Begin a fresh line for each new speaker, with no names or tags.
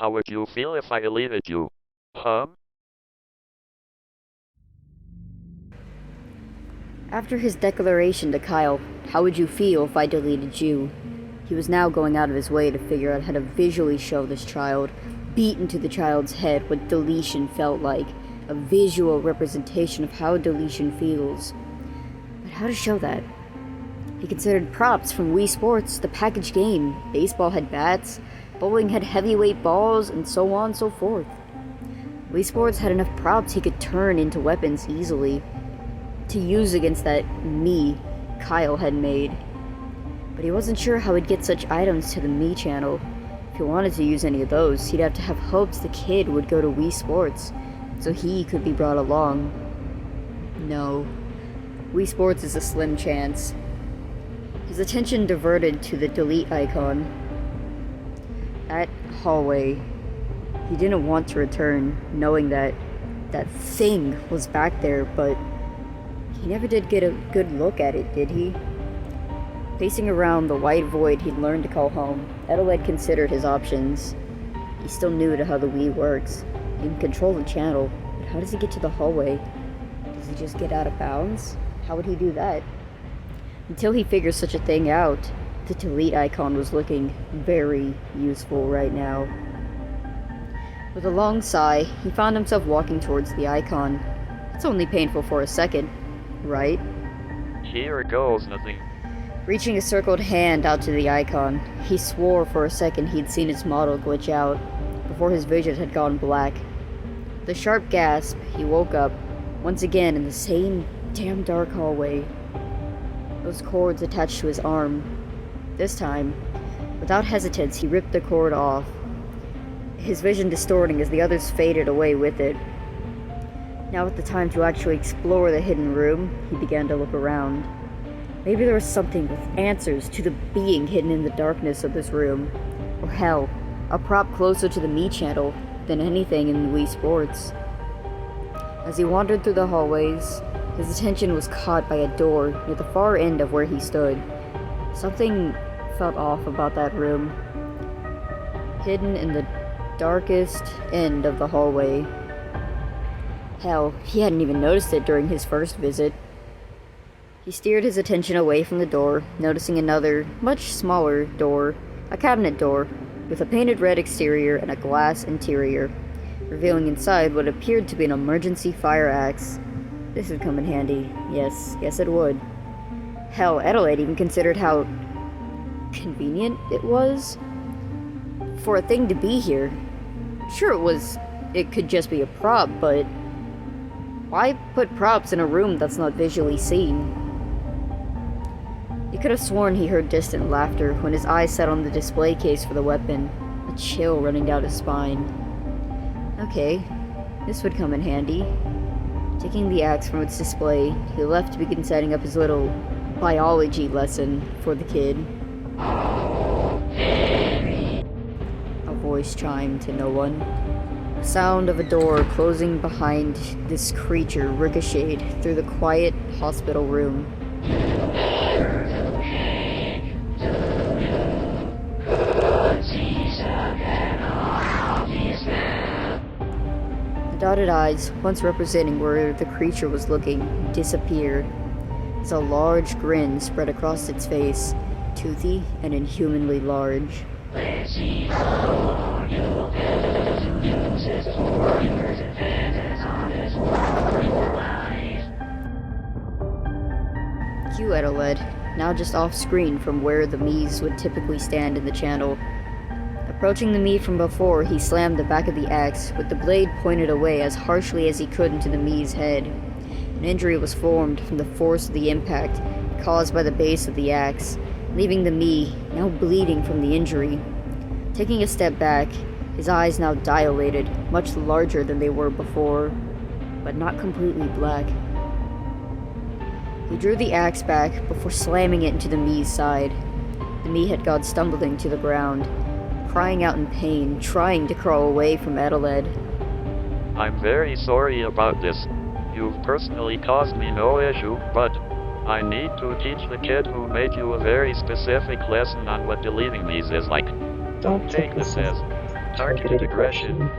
How would you feel if I deleted you?
After his declaration to Kyle, how would you feel if I deleted you? He was now going out of his way to figure out how to visually show this child, beat into the child's head what deletion felt like, a visual representation of how deletion feels. But how to show that? He considered props from Wii Sports, the packaged game. Baseball had bats, bowling had heavyweight balls, and so on and so forth. Wii Sports had enough props he could turn into weapons easily to use against that me Kyle had made. But he wasn't sure how he'd get such items to the Mii channel. If he wanted to use any of those, he'd have to have hopes the kid would go to Wii Sports, so he could be brought along. No. Wii Sports is a slim chance. His attention diverted to the delete icon. That hallway. He didn't want to return, knowing that that thing was back there, but he never did get a good look at it, did he? Pacing around the white void he'd learned to call home, Adelaide considered his options. He's still new to how the Wii works. He can control the channel, but how does he get to the hallway? Does he just get out of bounds? How would he do that? Until he figures such a thing out, the delete icon was looking very useful right now. With a long sigh, he found himself walking towards the icon. It's only painful for a second, right?
Here goes nothing.
Reaching a circled hand out to the icon, he swore for a second he'd seen its model glitch out, before his vision had gone black. With a sharp gasp, he woke up, once again in the same damn dark hallway. Those cords attached to his arm. This time, without hesitance, he ripped the cord off, his vision distorting as the others faded away with it. Now with the time to actually explore the hidden room, he began to look around. Maybe there was something with answers to the being hidden in the darkness of this room. Or hell, a prop closer to the Mii channel than anything in Wii Sports. As he wandered through the hallways, his attention was caught by a door near the far end of where he stood. Something felt off about that room. Hidden in the darkest end of the hallway. Hell, he hadn't even noticed it during his first visit. He steered his attention away from the door, noticing another, much smaller door, a cabinet door, with a painted red exterior and a glass interior, revealing inside what appeared to be an emergency fire axe. This would come in handy. Yes, it would. Hell, Adelaide even considered how convenient it was for a thing to be here. Sure, it could just be a prop, but why put props in a room that's not visually seen? He could have sworn he heard distant laughter when his eyes set on the display case for the weapon, a chill running down his spine. Okay, this would come in handy. Taking the axe from its display, he left to begin setting up his little biology lesson for the kid. A voice chimed to no one. The sound of a door closing behind this creature ricocheted through the quiet hospital room. The dotted eyes, once representing where the creature was looking, disappeared, as a large grin spread across its face, toothy and inhumanly large. Cue Adelaide, now just off-screen from where the miis would typically stand in the channel. Approaching the Mii from before, he slammed the back of the axe, with the blade pointed away as harshly as he could into the Mii's head. An injury was formed from the force of the impact, caused by the base of the axe, leaving the Mii, now bleeding from the injury. Taking a step back, his eyes now dilated, much larger than they were before, but not completely black. He drew the axe back before slamming it into the Mii's side. The Mii had gone stumbling to the ground, crying out in pain, trying to crawl away from Adelaide.
I'm very sorry about this. You've personally caused me no issue, but I need to teach the kid who made you a very specific lesson on what deleting these is like.
Don't
Take this as Targeted aggression.